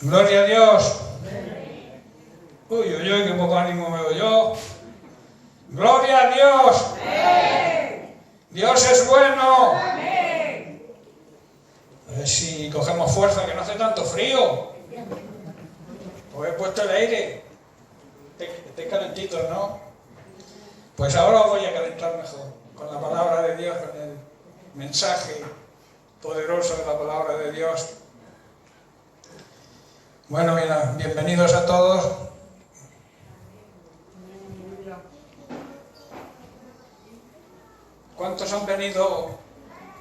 Gloria a Dios. Uy, uy, uy, qué poco ánimo me doy yo. Gloria a Dios. Dios es bueno. A ver si cogemos fuerza, que no hace tanto frío. Pues he puesto el aire. Estéis calentitos, ¿no? Pues ahora os voy a calentar mejor con la palabra de Dios, con el mensaje poderoso de la palabra de Dios. Bueno, mira, bienvenidos a todos. ¿Cuántos han venido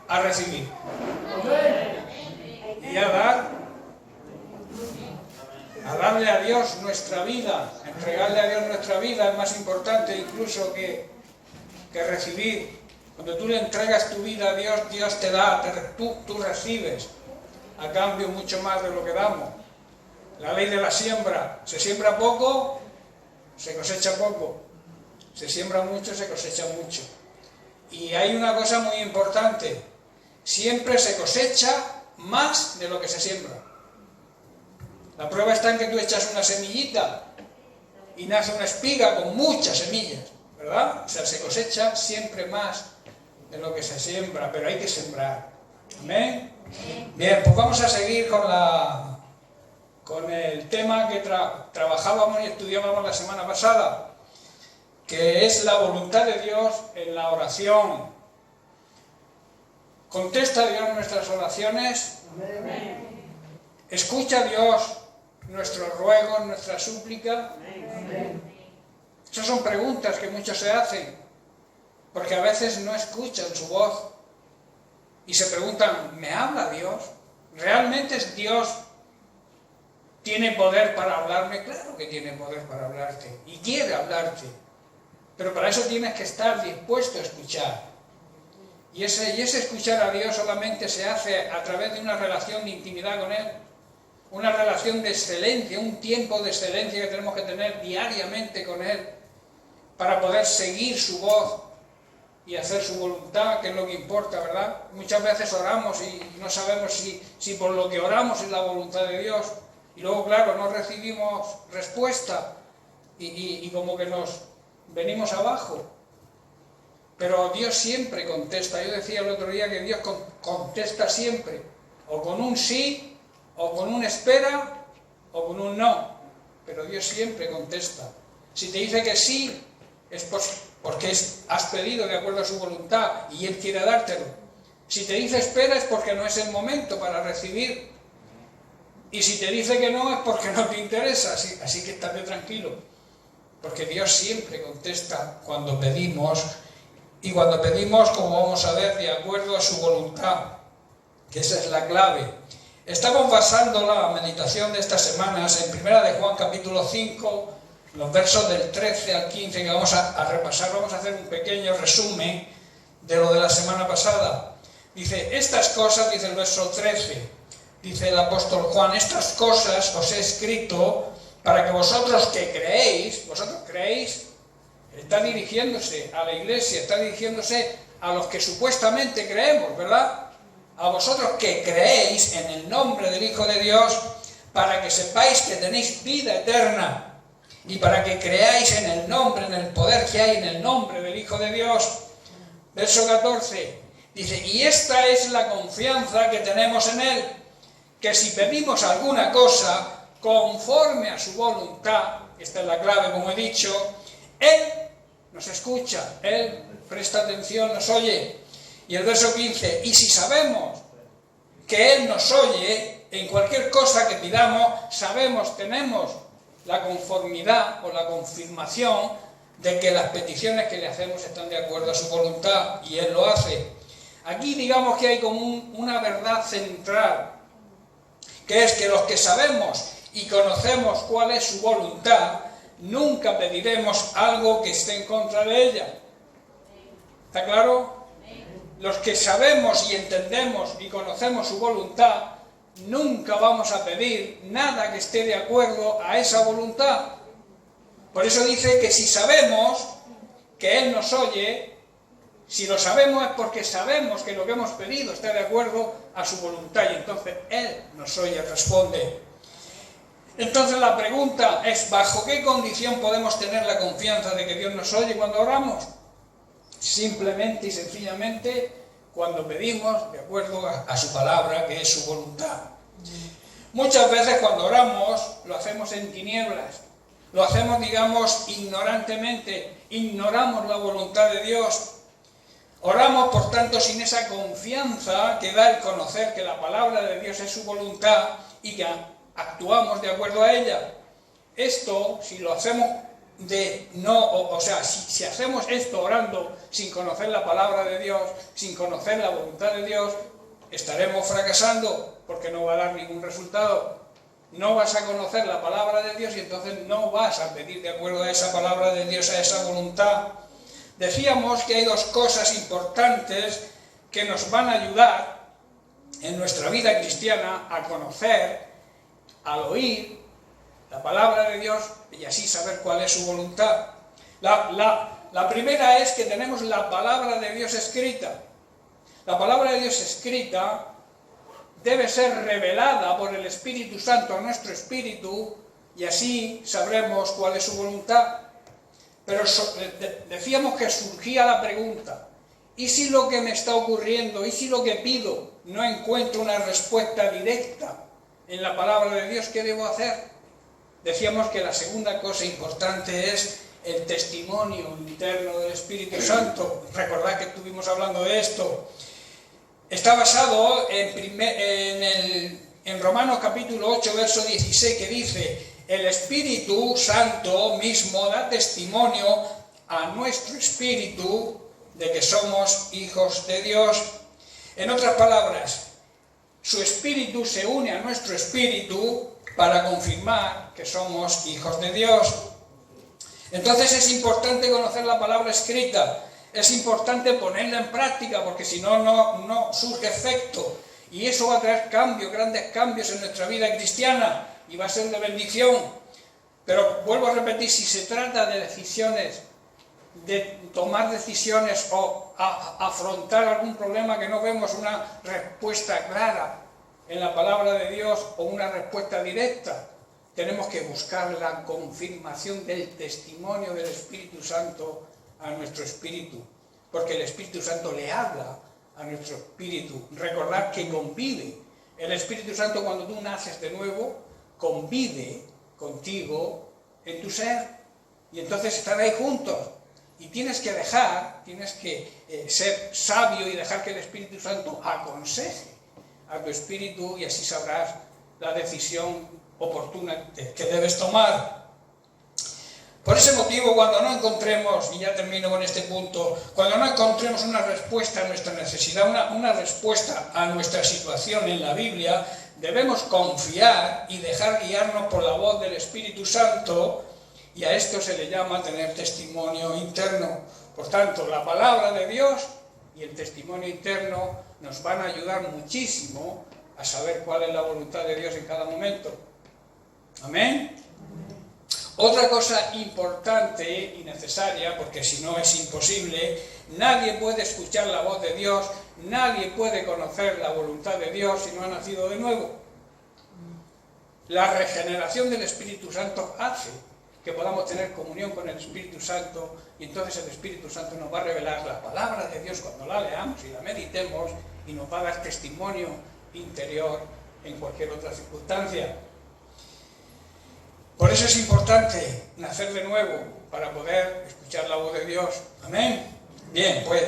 a recibir? Y a darle a Dios nuestra vida. Entregarle a Dios nuestra vida es más importante incluso que recibir. Cuando tú le entregas tu vida a Dios, Dios te da, tú recibes a cambio mucho más de lo que damos. La ley de la siembra: se siembra poco, se cosecha poco. Se siembra mucho, se cosecha mucho. Y hay una cosa muy importante: siempre se cosecha más de lo que se siembra. La prueba está en que tú echas una semillita y nace una espiga con muchas semillas, ¿verdad? O sea, se cosecha siempre más de lo que se siembra, pero hay que sembrar. ¿Amén? Bien, pues vamos a seguir con el tema que trabajábamos y estudiábamos la semana pasada, que es la voluntad de Dios en la oración. ¿Contesta Dios nuestras oraciones? ¿Escucha Dios nuestros ruegos, nuestra súplica? Esas son preguntas que muchos se hacen, porque a veces no escuchan su voz y se preguntan: ¿me habla Dios? ¿Realmente Dios tiene poder para hablarme? Claro que tiene poder para hablarte y quiere hablarte, pero para eso tienes que estar dispuesto a escuchar. Y ese escuchar a Dios solamente se hace a través de una relación de intimidad con Él, una relación de excelencia, un tiempo de excelencia que tenemos que tener diariamente con Él para poder seguir su voz y hacer su voluntad, que es lo que importa, ¿verdad? Muchas veces oramos y no sabemos si por lo que oramos es la voluntad de Dios, y luego, claro, no recibimos respuesta y como que nos venimos abajo. Pero Dios siempre contesta. Yo decía el otro día que Dios contesta siempre, o con un sí, o con un espera, o con un no, pero Dios siempre contesta. Si te dice que sí, es porque has pedido de acuerdo a su voluntad y Él quiere dártelo. Si te dice espera, es porque no es el momento para recibir. Y si te dice que no, es porque no te interesa. Así que estate tranquilo, porque Dios siempre contesta cuando pedimos, y cuando pedimos, como vamos a ver, de acuerdo a su voluntad, que esa es la clave. Estamos basando la meditación de estas semanas en 1 de Juan capítulo 5, los versos del 13 al 15, que vamos a repasar. Vamos a hacer un pequeño resumen de lo de la semana pasada. Dice: estas cosas, dice el verso 13, dice el apóstol Juan: estas cosas os he escrito para que vosotros que creéis, está dirigiéndose a la iglesia, está dirigiéndose a los que supuestamente creemos, ¿verdad? A vosotros que creéis en el nombre del Hijo de Dios, para que sepáis que tenéis vida eterna, y para que creáis en el nombre, en el poder que hay en el nombre del Hijo de Dios. Verso 14, dice: y esta es la confianza que tenemos en Él, que si pedimos alguna cosa conforme a su voluntad, esta es la clave, como he dicho, Él nos escucha, Él presta atención, nos oye. Y el verso 15, y si sabemos que Él nos oye, en cualquier cosa que pidamos, tenemos la conformidad o la confirmación de que las peticiones que le hacemos están de acuerdo a su voluntad, y Él lo hace. Aquí digamos que hay como una verdad central, que es que los que sabemos y conocemos cuál es su voluntad, nunca pediremos algo que esté en contra de ella. ¿Está claro? Los que sabemos y entendemos y conocemos su voluntad, nunca vamos a pedir nada que esté de acuerdo a esa voluntad. Por eso dice que si sabemos que Él nos oye, si lo sabemos es porque sabemos que lo que hemos pedido está de acuerdo a su voluntad, y entonces Él nos oye, responde. Entonces la pregunta es, ¿bajo qué condición podemos tener la confianza de que Dios nos oye cuando oramos? Simplemente y sencillamente cuando pedimos de acuerdo a su palabra, que es su voluntad. Muchas veces cuando oramos lo hacemos en tinieblas, lo hacemos, digamos, ignorantemente, ignoramos la voluntad de Dios. Oramos, por tanto, sin esa confianza que da el conocer que la palabra de Dios es su voluntad y que actuamos de acuerdo a ella. Esto, si lo hacemos si hacemos esto orando sin conocer la palabra de Dios, sin conocer la voluntad de Dios, estaremos fracasando porque no va a dar ningún resultado. No vas a conocer la palabra de Dios y entonces no vas a pedir de acuerdo a esa palabra de Dios, a esa voluntad. Decíamos que hay dos cosas importantes que nos van a ayudar en nuestra vida cristiana a conocer, al oír la palabra de Dios y así saber cuál es su voluntad. La primera es que tenemos la palabra de Dios escrita. La palabra de Dios escrita debe ser revelada por el Espíritu Santo a nuestro espíritu y así sabremos cuál es su voluntad. Pero decíamos que surgía la pregunta, ¿y si lo que me está ocurriendo, y si lo que pido no encuentro una respuesta directa en la palabra de Dios, qué debo hacer? Decíamos que la segunda cosa importante es el testimonio interno del Espíritu Santo. Recordad que estuvimos hablando de esto. Está basado en Romanos capítulo 8, verso 16, que dice: el Espíritu Santo mismo da testimonio a nuestro espíritu de que somos hijos de Dios. En otras palabras, su espíritu se une a nuestro espíritu para confirmar que somos hijos de Dios. Entonces es importante conocer la palabra escrita, es importante ponerla en práctica, porque si no, no surge efecto. Y eso va a traer cambios, grandes cambios en nuestra vida cristiana, y va a ser de bendición. Pero vuelvo a repetir, si se trata de decisiones, de tomar decisiones o afrontar algún problema que no vemos una respuesta clara en la palabra de Dios o una respuesta directa, tenemos que buscar la confirmación del testimonio del Espíritu Santo a nuestro espíritu, porque el Espíritu Santo le habla a nuestro espíritu. Recordad que convive. El Espíritu Santo, cuando tú naces de nuevo, convive contigo en tu ser, y entonces están ahí juntos. Y tienes que ser sabio y dejar que el Espíritu Santo aconseje a tu espíritu, y así sabrás la decisión oportuna que debes tomar. Por ese motivo, cuando no encontremos, y ya termino con este punto, cuando no encontremos una respuesta a nuestra necesidad, una respuesta a nuestra situación en la Biblia, debemos confiar y dejar guiarnos por la voz del Espíritu Santo, y a esto se le llama tener testimonio interno. Por tanto, la palabra de Dios y el testimonio interno nos van a ayudar muchísimo a saber cuál es la voluntad de Dios en cada momento. Amén. Otra cosa importante y necesaria, porque si no es imposible, nadie puede escuchar la voz de Dios, nadie puede conocer la voluntad de Dios si no ha nacido de nuevo. La regeneración del Espíritu Santo hace que podamos tener comunión con el Espíritu Santo, y entonces el Espíritu Santo nos va a revelar la palabra de Dios cuando la leamos y la meditemos, y nos va a dar testimonio interior en cualquier otra circunstancia. Por eso es importante nacer de nuevo para poder escuchar la voz de Dios. Amén. Bien, pues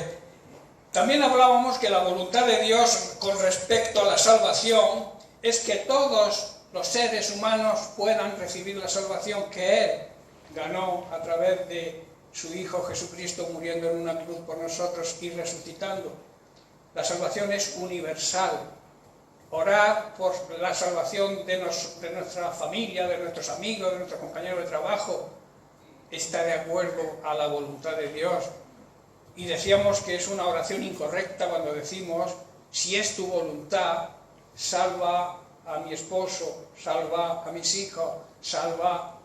también hablábamos que la voluntad de Dios con respecto a la salvación es que todos los seres humanos puedan recibir la salvación que Él ganó a través de su Hijo Jesucristo muriendo en una cruz por nosotros y resucitando. La salvación es universal. Orar por la salvación de nuestra familia, de nuestros amigos, de nuestros compañeros de trabajo, está de acuerdo a la voluntad de Dios. Y decíamos que es una oración incorrecta cuando decimos: si es tu voluntad, salva a mi esposo, salva a mis hijos, salva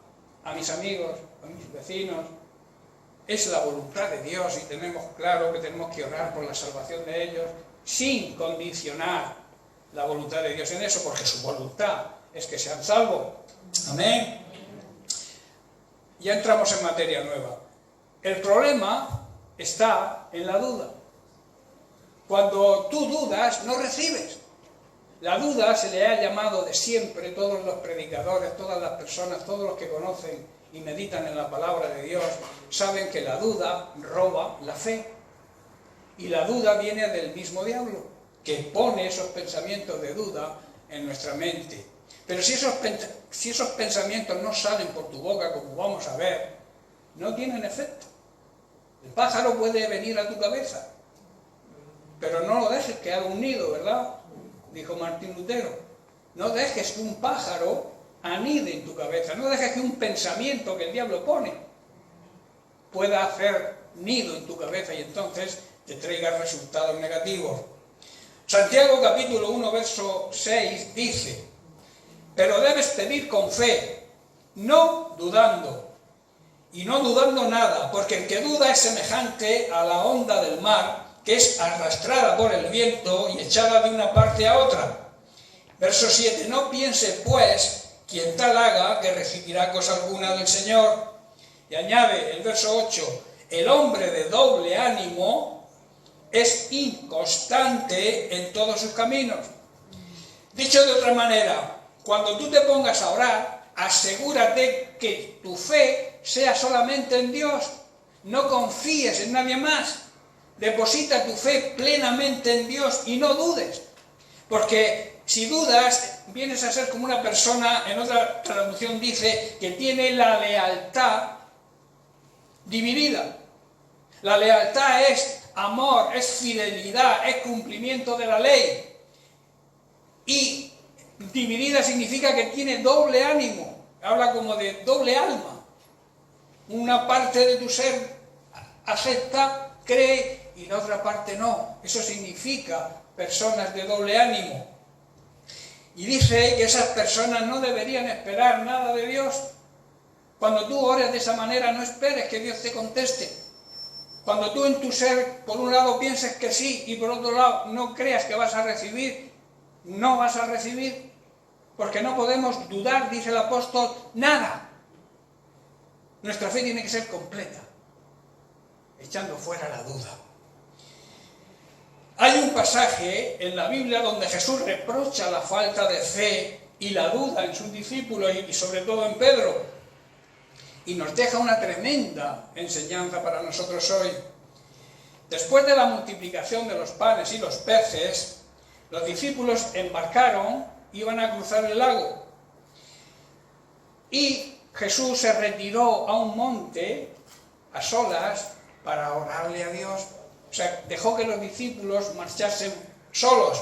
a mis amigos, a mis vecinos. Es la voluntad de Dios, y tenemos claro que tenemos que orar por la salvación de ellos sin condicionar la voluntad de Dios en eso, porque su voluntad es que sean salvos. Amén. Ya entramos en materia nueva. El problema está en la duda. Cuando tú dudas, no recibes. La duda se le ha llamado de siempre, todos los predicadores, todas las personas, todos los que conocen y meditan en la palabra de Dios, saben que la duda roba la fe. Y la duda viene del mismo diablo, que pone esos pensamientos de duda en nuestra mente. Pero si esos pensamientos no salen por tu boca, como vamos a ver, no tienen efecto. El pájaro puede venir a tu cabeza, pero no lo dejes que haga un nido, ¿verdad? Dijo Martín Lutero. No dejes que un pájaro anide en tu cabeza, no dejes que un pensamiento que el diablo pone pueda hacer nido en tu cabeza y entonces te traiga resultados negativos. Santiago capítulo 1 verso 6 dice: pero debes pedir con fe, no dudando, y no dudando nada, porque el que duda es semejante a la onda del mar, que es arrastrada por el viento y echada de una parte a otra. Verso 7, no piense pues quien tal haga que recibirá cosa alguna del Señor. Y añade el verso 8, el hombre de doble ánimo es inconstante en todos sus caminos. Dicho de otra manera, cuando tú te pongas a orar, asegúrate que tu fe sea solamente en Dios. No confíes en nadie más. Deposita tu fe plenamente en Dios y no dudes. Porque si dudas, vienes a ser como una persona, en otra traducción dice, que tiene la lealtad dividida. La lealtad es amor, es fidelidad, es cumplimiento de la ley. Y dividida significa que tiene doble ánimo, habla como de doble alma. Una parte de tu ser acepta, cree y la otra parte no. Eso significa personas de doble ánimo. Y dice que esas personas no deberían esperar nada de Dios. Cuando tú ores de esa manera, no esperes que Dios te conteste. Cuando tú en tu ser, por un lado, pienses que sí y por otro lado no creas que vas a recibir, no vas a recibir, porque no podemos dudar, dice el apóstol, nada. Nuestra fe tiene que ser completa, echando fuera la duda. Hay un pasaje en la Biblia donde Jesús reprocha la falta de fe y la duda en sus discípulos y sobre todo en Pedro, y nos deja una tremenda enseñanza para nosotros hoy. Después de la multiplicación de los panes y los peces, los discípulos embarcaron, iban a cruzar el lago, y Jesús se retiró a un monte a solas para orarle a Dios. O sea, dejó que los discípulos marchasen solos.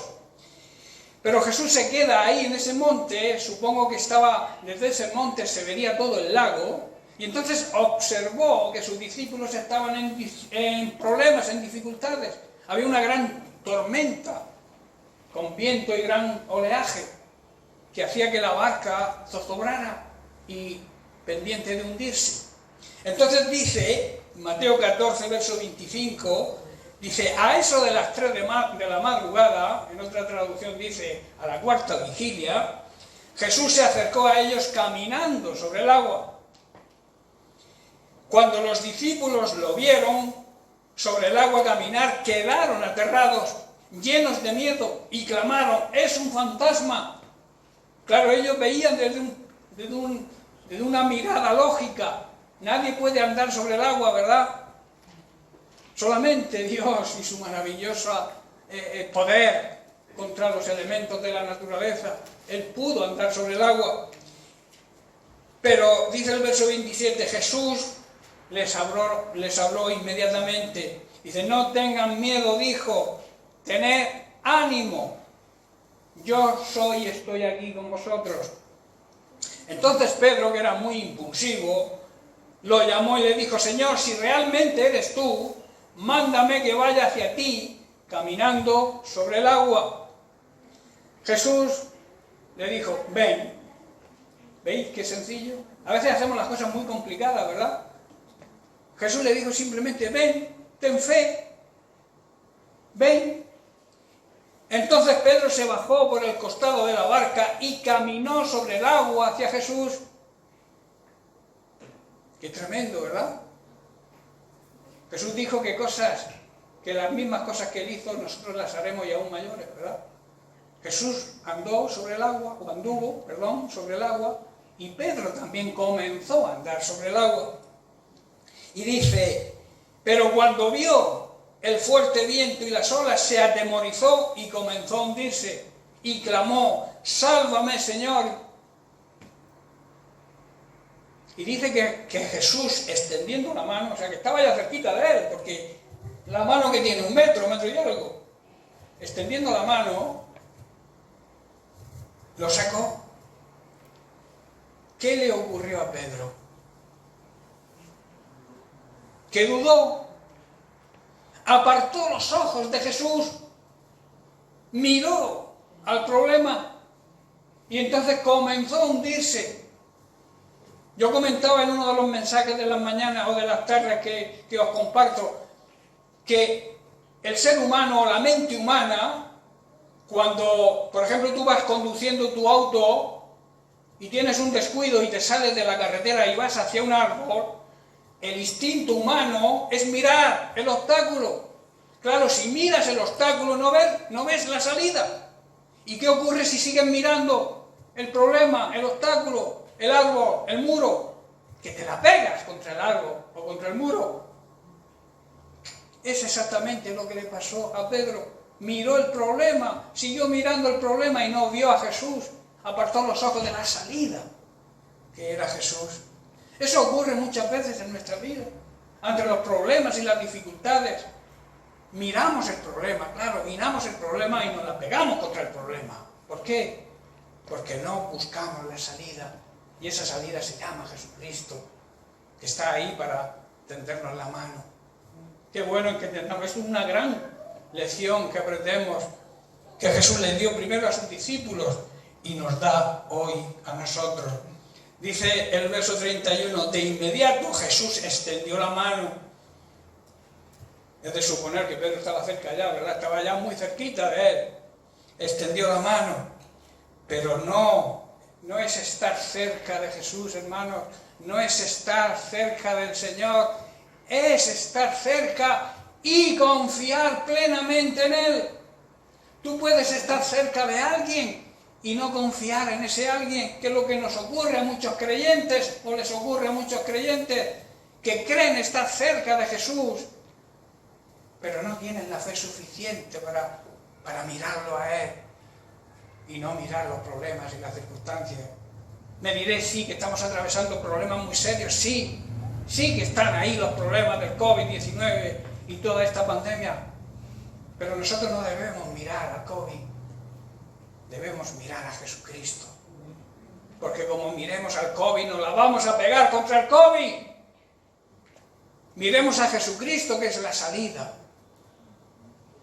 Pero Jesús se queda ahí en ese monte, supongo que estaba, desde ese monte se vería todo el lago, y entonces observó que sus discípulos estaban en problemas, en dificultades. Había una gran tormenta, con viento y gran oleaje, que hacía que la barca zozobrara y pendiente de hundirse. Entonces dice, Mateo 14, verso 25, dice, a eso de las 3 de la madrugada, en otra traducción dice, a la cuarta vigilia, Jesús se acercó a ellos caminando sobre el agua. Cuando los discípulos lo vieron sobre el agua caminar, quedaron aterrados, llenos de miedo, y clamaron, ¡es un fantasma! Claro, ellos veían desde una mirada lógica. Nadie puede andar sobre el agua, ¿verdad? Solamente Dios y su maravilloso poder contra los elementos de la naturaleza. Él pudo andar sobre el agua. Pero dice el verso 27, Jesús les habló inmediatamente. Dice, no tengan miedo, dijo, tened ánimo. Yo estoy aquí con vosotros. Entonces Pedro, que era muy impulsivo, lo llamó y le dijo, Señor, si realmente eres tú, mándame que vaya hacia ti, caminando sobre el agua. Jesús le dijo, ven. ¿Veis qué sencillo? A veces hacemos las cosas muy complicadas, ¿verdad? Jesús le dijo simplemente, ven, ten fe, ven. Entonces Pedro se bajó por el costado de la barca y caminó sobre el agua hacia Jesús. Qué tremendo, ¿verdad? Jesús dijo que las mismas cosas que él hizo, nosotros las haremos y aún mayores, ¿verdad? Jesús anduvo sobre el agua, y Pedro también comenzó a andar sobre el agua. Y dice, pero cuando vio el fuerte viento y las olas, se atemorizó y comenzó a hundirse, y clamó, sálvame, Señor. Y dice que Jesús, extendiendo la mano, o sea que estaba ya cerquita de él, porque la mano que tiene 1 metro, 1 metro y algo, extendiendo la mano, lo sacó. ¿Qué le ocurrió a Pedro? Que dudó, apartó los ojos de Jesús, miró al problema y entonces comenzó a hundirse. Yo comentaba en uno de los mensajes de las mañanas o de las tardes que os comparto, que el ser humano, la mente humana, cuando, por ejemplo, tú vas conduciendo tu auto y tienes un descuido y te sales de la carretera y vas hacia un árbol, el instinto humano es mirar el obstáculo. Claro, si miras el obstáculo no ves la salida. ¿Y qué ocurre si sigues mirando el problema, el obstáculo, el árbol, el muro? Que te la pegas contra el árbol o contra el muro. Es exactamente lo que le pasó a Pedro. Miró el problema, siguió mirando el problema y no vio a Jesús. Apartó los ojos de la salida, que era Jesús. Eso ocurre muchas veces en nuestra vida. Ante los problemas y las dificultades, miramos el problema, claro, miramos el problema y nos la pegamos contra el problema. ¿Por qué? Porque no buscamos la salida. Y esa salida se llama Jesucristo, que está ahí para tendernos la mano. Qué bueno que tengamos. Es una gran lección que aprendemos, que Jesús le dio primero a sus discípulos y nos da hoy a nosotros. Dice el verso 31, de inmediato Jesús extendió la mano. Es de suponer que Pedro estaba cerca ya, ¿verdad? Estaba ya muy cerquita de él. Extendió la mano, pero no es estar cerca de Jesús, hermanos, no es estar cerca del Señor, es estar cerca y confiar plenamente en Él. Tú puedes estar cerca de alguien y no confiar en ese alguien, que es lo que nos ocurre a muchos creyentes, o les ocurre a muchos creyentes, que creen estar cerca de Jesús, pero no tienen la fe suficiente para mirarlo a Él y no mirar los problemas y las circunstancias. Me diréis, sí, que estamos atravesando problemas muy serios, sí que están ahí los problemas del COVID-19 y toda esta pandemia, pero nosotros no debemos mirar al COVID, debemos mirar a Jesucristo, porque como miremos al COVID nos la vamos a pegar contra el COVID. Miremos a Jesucristo, que es la salida,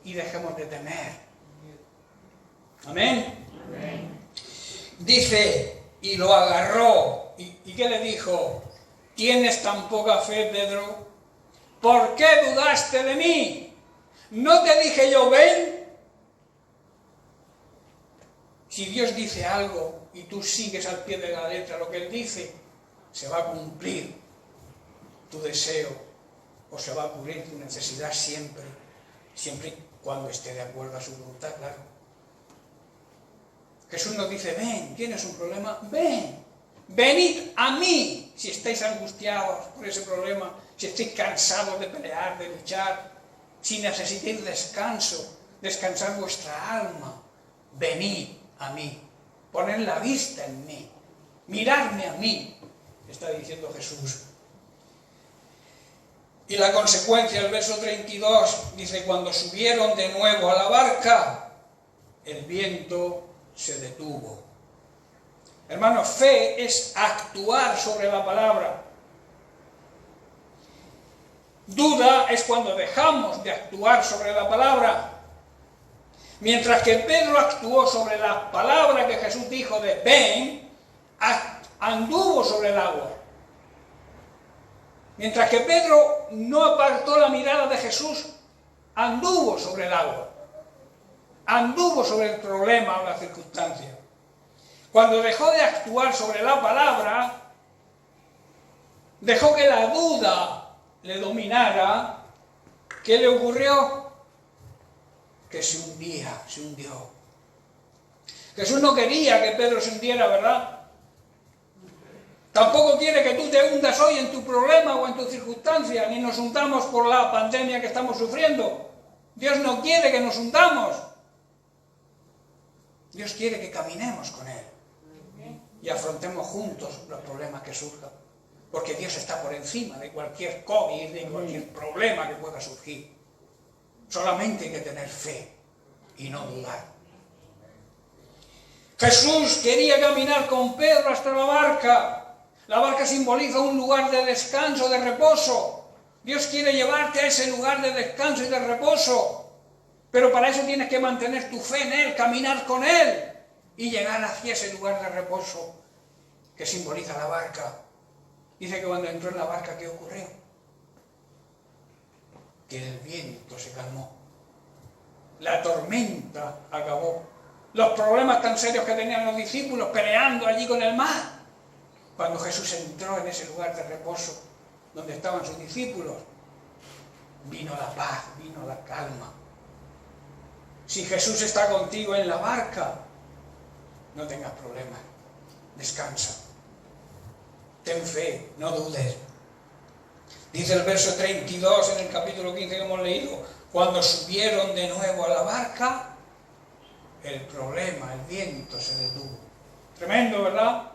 y dejemos de temer. Amén. Amén. Dice, y lo agarró, ¿y qué le dijo? ¿Tienes tan poca fe, Pedro? ¿Por qué dudaste de mí? ¿No te dije yo, ven? Si Dios dice algo y tú sigues al pie de la letra lo que Él dice, se va a cumplir tu deseo o se va a cubrir tu necesidad siempre y cuando esté de acuerdo a su voluntad, claro. Jesús nos dice, ven, ¿tienes un problema? Ven, venid a mí si estáis angustiados por ese problema, si estáis cansados de pelear, de luchar, si necesitáis descansar vuestra alma, venid a mí, poned la vista en mí, miradme a mí, está diciendo Jesús. Y la consecuencia, el verso 32, dice, cuando subieron de nuevo a la barca, el viento se detuvo. Hermanos, fe es actuar sobre la palabra. Duda es cuando dejamos de actuar sobre la palabra. Mientras que Pedro actuó sobre la palabra que Jesús dijo de ven, anduvo sobre el agua. Mientras que Pedro no apartó la mirada de Jesús, anduvo sobre el agua. anduvo sobre el problema o la circunstancia. Cuando dejó de actuar sobre la palabra, dejó que la duda le dominara, ¿qué le ocurrió? Que se hundió. Jesús no quería que Pedro se hundiera, ¿verdad? Tampoco quiere que tú te hundas hoy en tu problema o en tu circunstancia, ni nos hundamos por la pandemia que estamos sufriendo. Dios no quiere que nos hundamos. Dios quiere que caminemos con Él y afrontemos juntos los problemas que surjan. Porque Dios está por encima de cualquier COVID, de cualquier problema que pueda surgir. Solamente hay que tener fe y no dudar. Jesús quería caminar con Pedro hasta la barca. La barca simboliza un lugar de descanso, de reposo. Dios quiere llevarte a ese lugar de descanso y de reposo. Pero para eso tienes que mantener tu fe en Él, caminar con Él y llegar hacia ese lugar de reposo que simboliza la barca. Dice que cuando entró en la barca, ¿qué ocurrió? Que el viento se calmó. La tormenta acabó. Los problemas tan serios que tenían los discípulos peleando allí con el mar. Cuando Jesús entró en ese lugar de reposo donde estaban sus discípulos, vino la paz, vino la calma. Si Jesús está contigo en la barca, no tengas problemas. Descansa. Ten fe, no dudes. Dice el verso 32 en el capítulo 15 que hemos leído, cuando subieron de nuevo a la barca, el problema, el viento se detuvo. Tremendo, ¿verdad?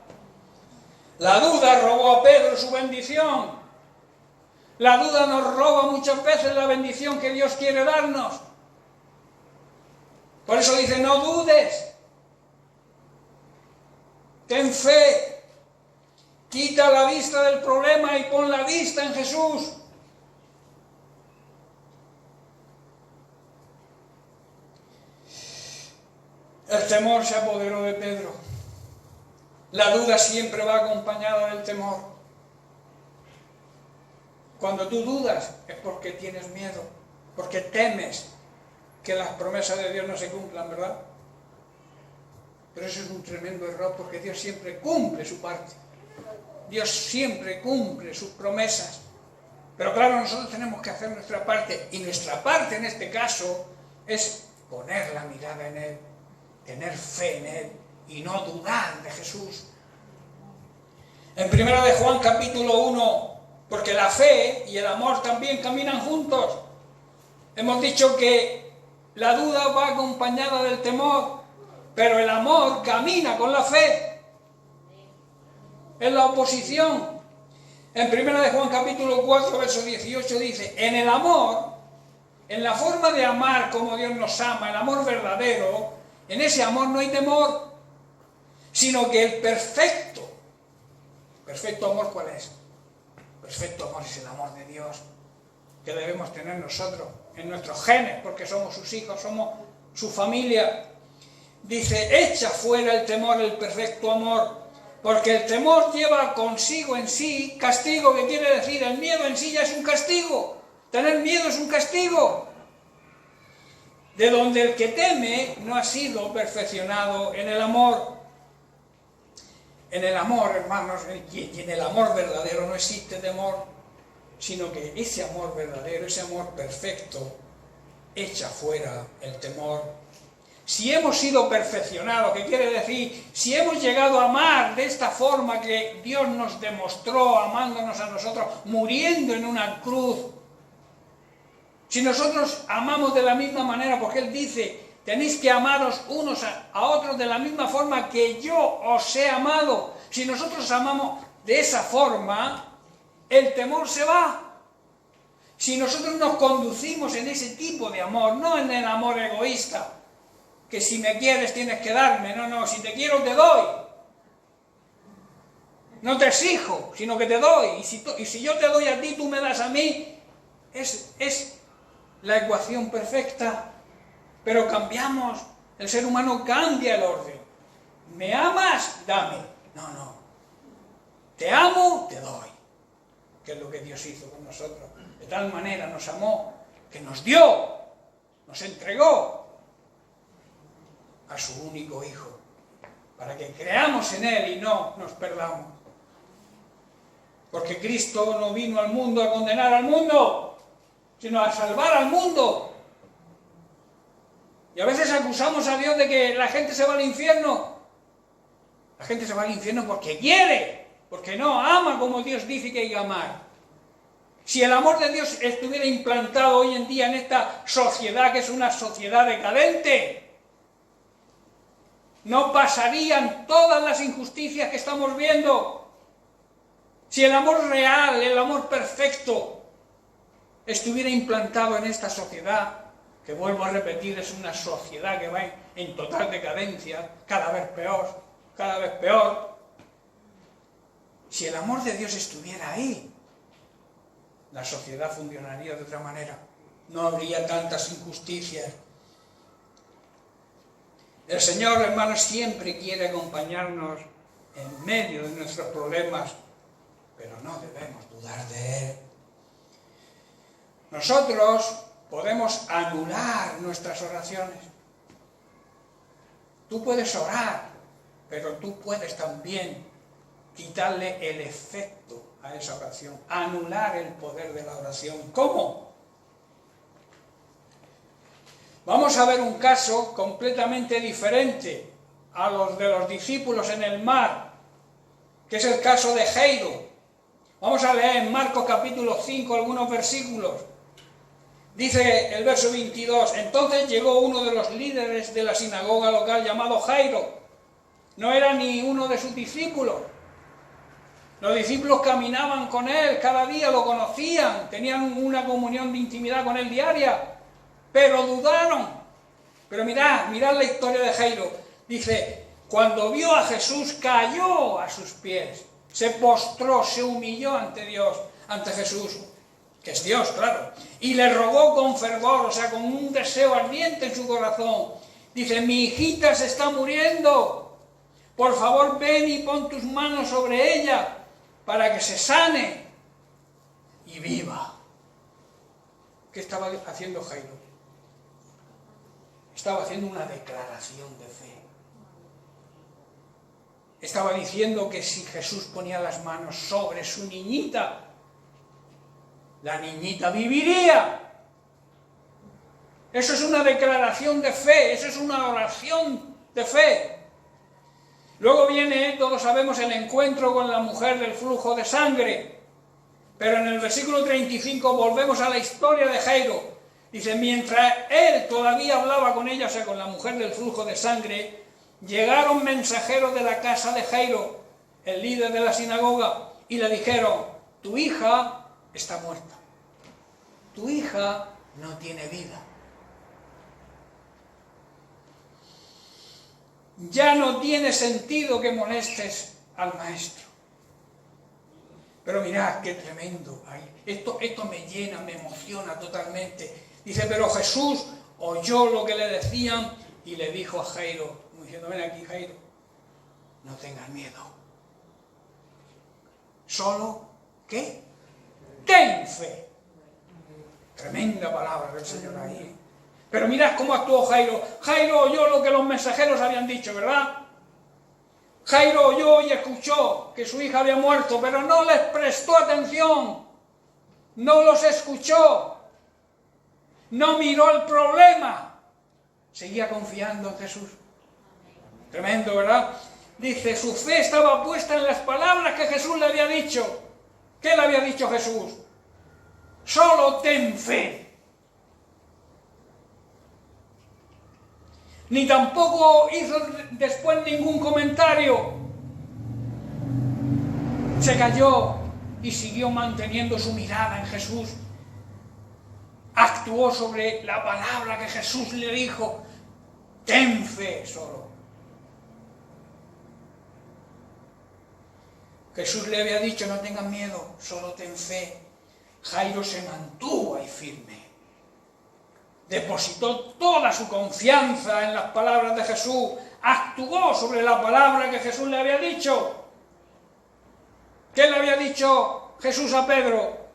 La duda robó a Pedro su bendición. La duda nos roba muchas veces la bendición que Dios quiere darnos. Por eso dice, no dudes. Ten fe. Quita la vista del problema y pon la vista en Jesús. El temor se apoderó de Pedro. La duda siempre va acompañada del temor. Cuando tú dudas es porque tienes miedo, porque temes que las promesas de Dios no se cumplan, ¿verdad? Pero eso es un tremendo error, porque Dios siempre cumple su parte. Dios siempre cumple sus promesas. Pero claro, nosotros tenemos que hacer nuestra parte, y nuestra parte en este caso es poner la mirada en Él, tener fe en Él y no dudar de Jesús. En 1 de Juan capítulo 1, porque la fe y el amor también caminan juntos. Hemos dicho que la duda va acompañada del temor, pero el amor camina con la fe. Es la oposición. En 1 de Juan capítulo 4, verso 18 dice, en el amor, en la forma de amar como Dios nos ama, el amor verdadero, en ese amor no hay temor, sino que el perfecto amor, ¿cuál es? Perfecto amor es el amor de Dios que debemos tener nosotros en nuestros genes, porque somos sus hijos, somos su familia. Dice, echa fuera el temor, el perfecto amor, porque el temor lleva consigo en sí castigo, que quiere decir, el miedo en sí ya es un castigo. Tener miedo es un castigo. De donde el que teme no ha sido perfeccionado en el amor. En el amor, hermanos, y en el amor verdadero no existe temor, sino que ese amor verdadero, ese amor perfecto, echa fuera el temor. Si hemos sido perfeccionados, ¿qué quiere decir? Si hemos llegado a amar de esta forma que Dios nos demostró, amándonos a nosotros, muriendo en una cruz, si nosotros amamos de la misma manera, porque Él dice, tenéis que amaros unos a otros de la misma forma que yo os he amado. Si nosotros amamos de esa forma, el temor se va. Si nosotros nos conducimos en ese tipo de amor, no en el amor egoísta, que si me quieres tienes que darme, no, si te quiero te doy. No te exijo, sino que te doy. Y si yo te doy a ti, tú me das a mí. Es la ecuación perfecta. Pero cambiamos, el ser humano cambia el orden. ¿Me amas? Dame. No. Te amo, te doy. Que es lo que Dios hizo con nosotros. De tal manera nos amó, que nos dio, nos entregó. a su único Hijo, para que creamos en Él y no nos perdamos. Porque Cristo no vino al mundo a condenar al mundo, sino a salvar al mundo. Y a veces acusamos a Dios de que la gente se va al infierno. La gente se va al infierno porque quiere, porque no ama como Dios dice que hay que amar. Si el amor de Dios estuviera implantado hoy en día en esta sociedad, que es una sociedad decadente, no pasarían todas las injusticias que estamos viendo. Si el amor real, el amor perfecto, estuviera implantado en esta sociedad, que vuelvo a repetir, es una sociedad que va en total decadencia, cada vez peor. Si el amor de Dios estuviera ahí, la sociedad funcionaría de otra manera. No habría tantas injusticias. El Señor, hermanos, siempre quiere acompañarnos en medio de nuestros problemas, pero no debemos dudar de Él. Nosotros podemos anular nuestras oraciones. Tú puedes orar, pero tú puedes también quitarle el efecto a esa oración, anular el poder de la oración. ¿Cómo? Vamos a ver un caso completamente diferente a los de los discípulos en el mar, que es el caso de Jairo. Vamos a leer en Marcos capítulo 5 algunos versículos. Dice el verso 22, entonces llegó uno de los líderes de la sinagoga local llamado Jairo. No era ni uno de sus discípulos. Los discípulos caminaban con él, cada día lo conocían, tenían una comunión de intimidad con él diaria, pero dudaron. Pero mirad la historia de Jairo. Dice, cuando vio a Jesús, cayó a sus pies, se postró, se humilló ante Dios, ante Jesús, que es Dios, claro, y le rogó con fervor, o sea, con un deseo ardiente en su corazón. Dice, mi hijita se está muriendo, por favor ven y pon tus manos sobre ella, para que se sane y viva. ¿Qué estaba haciendo Jairo? Estaba haciendo una declaración de fe. Estaba diciendo que si Jesús ponía las manos sobre su niñita, la niñita viviría. Eso es una declaración de fe, eso es una oración de fe. Luego viene, todos sabemos, el encuentro con la mujer del flujo de sangre. Pero en el versículo 35 volvemos a la historia de Jairo. Dice, mientras él todavía hablaba con ella, o sea, con la mujer del flujo de sangre, llegaron mensajeros de la casa de Jairo, el líder de la sinagoga, y le dijeron, tu hija está muerta. Tu hija no tiene vida. Ya no tiene sentido que molestes al maestro. Pero mirad qué tremendo. Esto me llena, me emociona totalmente. Dice, pero Jesús oyó lo que le decían y le dijo a Jairo, diciendo, ven aquí Jairo, no tengas miedo. Solo, ¿qué? Ten fe. Tremenda palabra del Señor ahí. Pero mirad cómo actuó Jairo. Jairo oyó lo que los mensajeros habían dicho, ¿verdad? Jairo oyó y escuchó que su hija había muerto, pero no les prestó atención. No los escuchó. No miró el problema. Seguía confiando en Jesús. Tremendo, ¿verdad? Dice, su fe estaba puesta en las palabras que Jesús le había dicho. ¿Qué le había dicho Jesús? Solo ten fe. Ni tampoco hizo después ningún comentario. Se calló y siguió manteniendo su mirada en Jesús. Actuó sobre la palabra que Jesús le dijo. Ten fe solo. Jesús le había dicho, no tengan miedo, solo ten fe. Jairo se mantuvo ahí firme. Depositó toda su confianza en las palabras de Jesús. Actuó sobre la palabra que Jesús le había dicho. ¿Qué le había dicho Jesús a Pedro?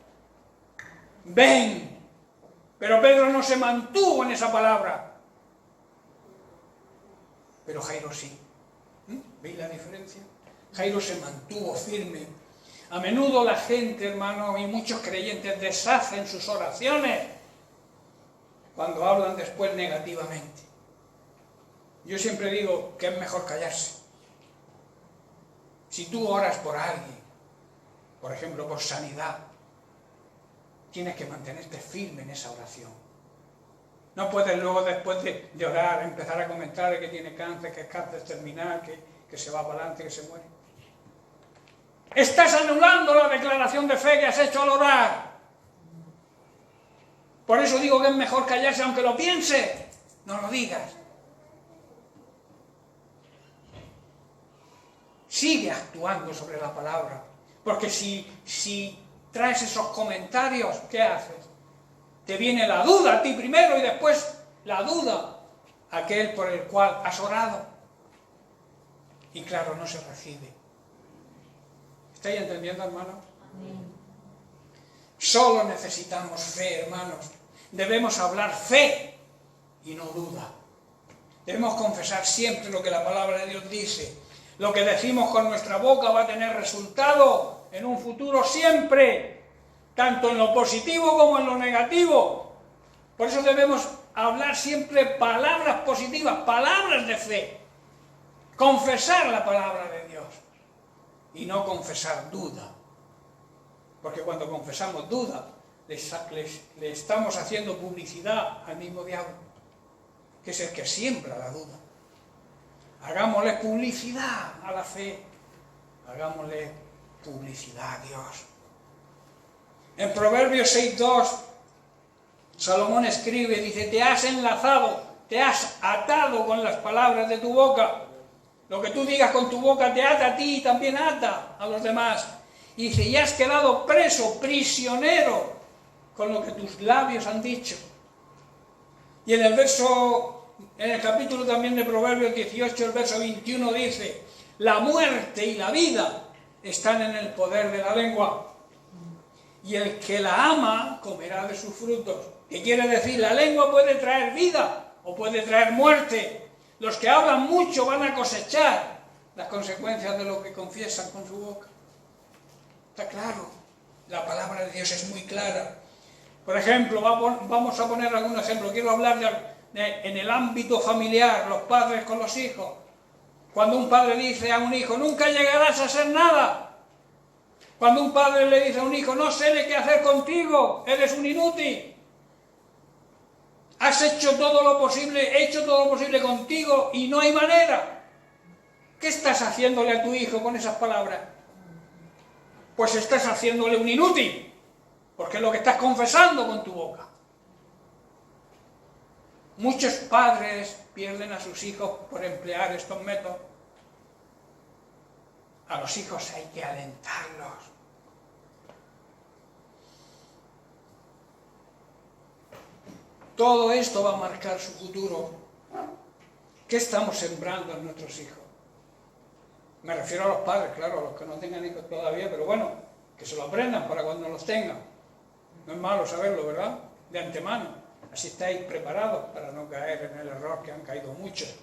Ven. Pero Pedro no se mantuvo en esa palabra. pero Jairo sí. ¿Veis la diferencia? Jairo se mantuvo firme. A menudo la gente, hermano, y muchos creyentes deshacen sus oraciones cuando hablan después negativamente. Yo siempre digo que es mejor callarse. Si tú oras por alguien, por ejemplo por sanidad, tienes que mantenerte firme en esa oración. No puedes luego, después de orar, empezar a comentar que tiene cáncer, que es cáncer terminal, que se va para adelante, que se muere. Estás anulando la declaración de fe que has hecho al orar. Por eso digo que es mejor callarse, aunque lo pienses, no lo digas. Sigue actuando sobre la palabra, porque si traes esos comentarios, ¿qué haces? Te viene la duda a ti primero y después la duda a aquel por el cual has orado. Y claro, no se recibe. ¿Estáis entendiendo, hermanos? Solo necesitamos fe, hermanos. Debemos hablar fe y no duda. Debemos confesar siempre lo que la palabra de Dios dice. Lo que decimos con nuestra boca va a tener resultado en un futuro siempre, tanto en lo positivo como en lo negativo. Por eso debemos hablar siempre palabras positivas, palabras de fe. Confesar la palabra de Dios y no confesar duda. Porque cuando confesamos duda, le estamos haciendo publicidad al mismo diablo, que es el que siembra la duda. Hagámosle publicidad a la fe, hagámosle publicidad a Dios. En Proverbios 6:2, Salomón escribe, dice, te has enlazado, te has atado con las palabras de tu boca. Lo que tú digas con tu boca te ata a ti y también ata a los demás. Y dice, y has quedado preso, prisionero, con lo que tus labios han dicho. Y en el capítulo también de Proverbios 18, el verso 21 dice, la muerte y la vida están en el poder de la lengua, y el que la ama comerá de sus frutos. ¿Qué quiere decir? La lengua puede traer vida o puede traer muerte. Los que hablan mucho van a cosechar las consecuencias de lo que confiesan con su boca. Está claro, la palabra de Dios es muy clara. Por ejemplo, vamos a poner algún ejemplo. Quiero hablar en el ámbito familiar, los padres con los hijos. Cuando un padre dice a un hijo, nunca llegarás a ser nada. Cuando un padre le dice a un hijo, no sé qué hacer contigo, eres un inútil. Has hecho todo lo posible, he hecho todo lo posible contigo y no hay manera. ¿Qué estás haciéndole a tu hijo con esas palabras? Pues estás haciéndole un inútil, porque es lo que estás confesando con tu boca. Muchos padres pierden a sus hijos por emplear estos métodos. A los hijos hay que alentarlos. Todo esto va a marcar su futuro. ¿Qué estamos sembrando en nuestros hijos? Me refiero a los padres, claro, a los que no tengan hijos todavía, pero bueno, que se lo aprendan para cuando los tengan. No es malo saberlo, ¿verdad? De antemano. Así estáis preparados para no caer en el error que han caído muchos.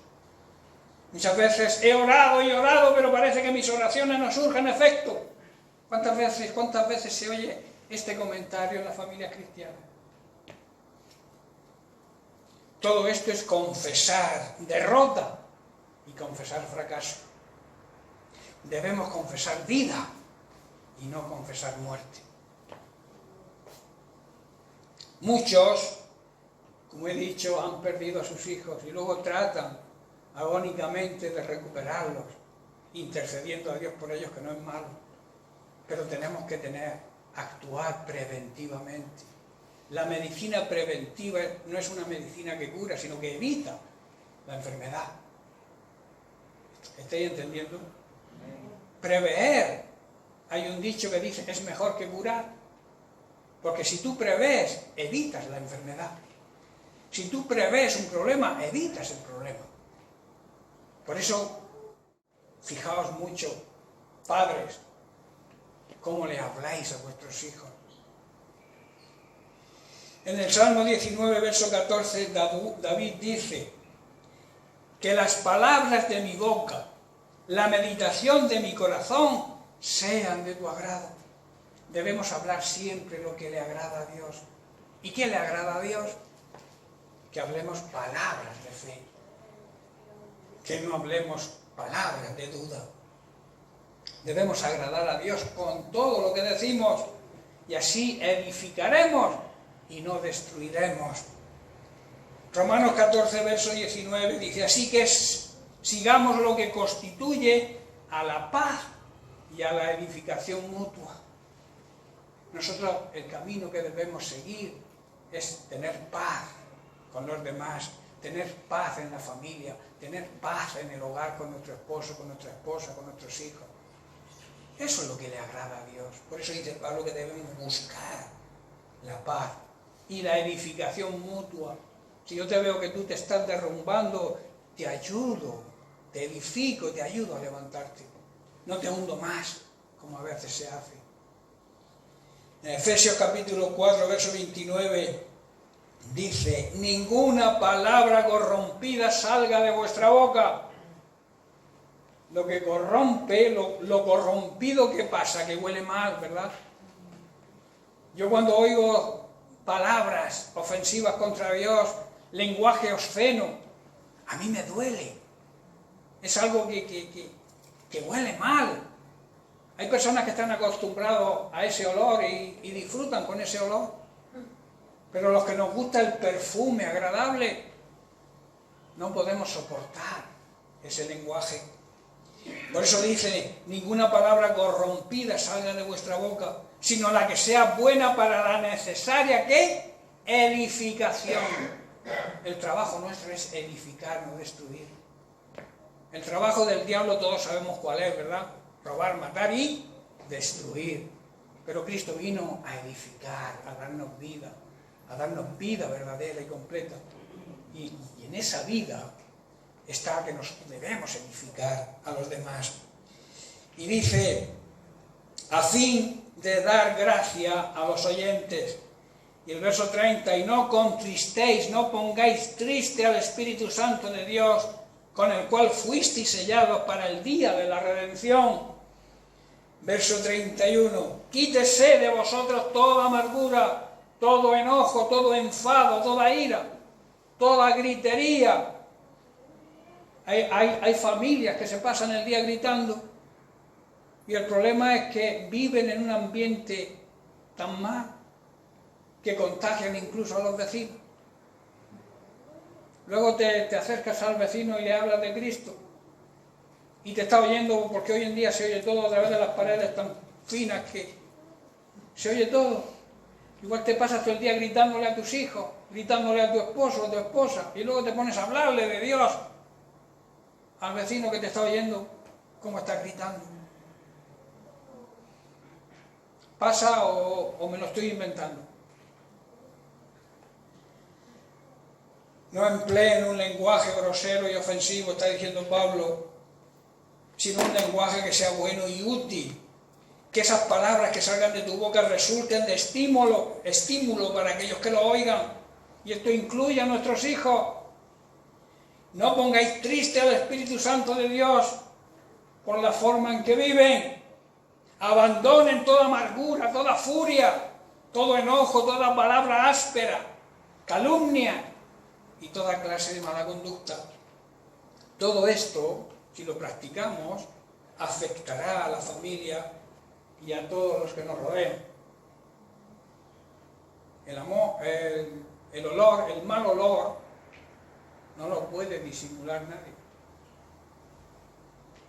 Muchas veces he orado y orado, pero parece que mis oraciones no surgen efecto. ¿Cuántas veces se oye este comentario en la familia cristiana? Todo esto es confesar derrota y confesar fracaso. Debemos confesar vida y no confesar muerte. Muchos, como he dicho, han perdido a sus hijos y luego tratan agónicamente de recuperarlos, intercediendo a Dios por ellos, que no es malo. Pero tenemos que actuar preventivamente. La medicina preventiva no es una medicina que cura, sino que evita la enfermedad. ¿Estáis entendiendo? Prever. Hay un dicho que dice, es mejor que curar. Porque si tú prevés, evitas la enfermedad. Si tú prevés un problema, evitas el problema. Por eso, fijaos mucho, padres, cómo le habláis a vuestros hijos. En el Salmo 19, verso 14, David dice, que las palabras de mi boca, la meditación de mi corazón sean de tu agrado. Debemos hablar siempre lo que le agrada a Dios. ¿Y qué le agrada a Dios? Que hablemos palabras de fe, que no hablemos palabras de duda. Debemos agradar a Dios con todo lo que decimos y así edificaremos y no destruiremos. Romanos 14, verso 19 dice, así que sigamos lo que constituye a la paz y a la edificación mutua. Nosotros el camino que debemos seguir es tener paz con los demás, tener paz en la familia, tener paz en el hogar con nuestro esposo, con nuestra esposa, con nuestros hijos. Eso es lo que le agrada a Dios. Por eso dice Pablo que debemos buscar la paz y la edificación mutua. Si yo te veo que tú te estás derrumbando, te ayudo, te edifico, te ayudo a levantarte. No te hundo más, como a veces se hace. En Efesios capítulo 4, verso 29, dice, ninguna palabra corrompida salga de vuestra boca. Lo que corrompe, lo corrompido que pasa, que huele mal, ¿verdad? Yo cuando oigo palabras ofensivas contra Dios, lenguaje obsceno, a mí me duele. Es algo que huele mal. Hay personas que están acostumbrados a ese olor y disfrutan con ese olor. Pero los que nos gusta el perfume agradable, no podemos soportar ese lenguaje. Por eso dice, ninguna palabra corrompida salga de vuestra boca, sino la que sea buena para la necesaria, ¿qué? Edificación. El trabajo nuestro es edificar, no destruir. El trabajo del diablo todos sabemos cuál es, ¿verdad? Robar, matar y destruir. Pero Cristo vino a edificar, a darnos vida verdadera y completa. Y en esa vida está que nos debemos edificar a los demás. Y dice, a fin de dar gracia a los oyentes. Y el verso 30, y no contristéis, no pongáis triste al Espíritu Santo de Dios, con el cual fuisteis sellados para el día de la redención. Verso 31, quítese de vosotros toda amargura, todo enojo, todo enfado, toda ira, toda gritería. Hay familias que se pasan el día gritando y el problema es que viven en un ambiente tan mal que contagian incluso a los vecinos. Luego te acercas al vecino y le hablas de Cristo y te está oyendo, porque hoy en día se oye todo a través de las paredes tan finas que se oye todo. Igual te pasas todo el día gritándole a tus hijos, gritándole a tu esposo o a tu esposa y luego te pones a hablarle de Dios al vecino que te está oyendo cómo estás gritando. ¿Pasa o me lo estoy inventando? No empleen un lenguaje grosero y ofensivo, está diciendo Pablo, sino un lenguaje que sea bueno y útil. Que esas palabras que salgan de tu boca resulten de estímulo para aquellos que lo oigan. Y esto incluye a nuestros hijos. No pongáis triste al Espíritu Santo de Dios por la forma en que viven. Abandonen toda amargura, toda furia, todo enojo, toda palabra áspera, calumnia y toda clase de mala conducta. Todo esto, si lo practicamos, afectará a la familia y a todos los que nos rodean. El olor, el mal olor, no lo puede disimular nadie.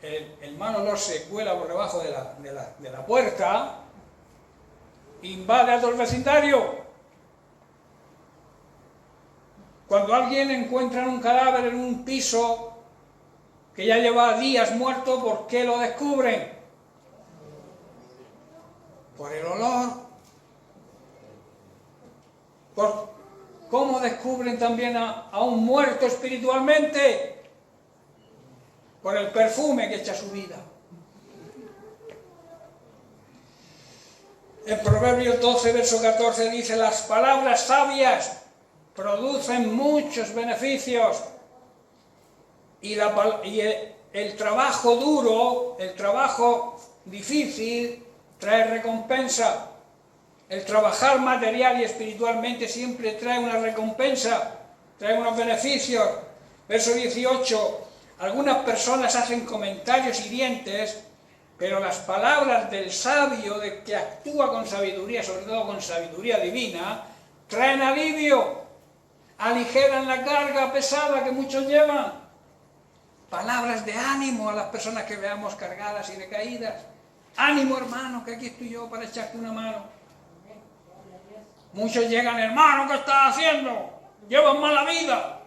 El mal olor se cuela por debajo de la puerta, invade a todo el vecindario. Cuando alguien encuentra un cadáver en un piso que ya lleva días muerto, ¿por qué lo descubren? Por el olor. ¿Cómo descubren también a un muerto espiritualmente? Por el perfume que echa su vida. En Proverbios 12, verso 14 dice, las palabras sabias producen muchos beneficios Y el trabajo duro, el trabajo difícil, trae recompensa. El trabajar material y espiritualmente siempre trae una recompensa, trae unos beneficios. Verso 18, algunas personas hacen comentarios hirientes, pero las palabras del sabio, de que actúa con sabiduría, sobre todo con sabiduría divina, traen alivio, aligeran la carga pesada que muchos llevan. Palabras de ánimo a las personas que veamos cargadas y decaídas. Ánimo, hermano, que aquí estoy yo para echarte una mano. Muchos llegan, hermano, ¿qué estás haciendo? Llevas mala vida.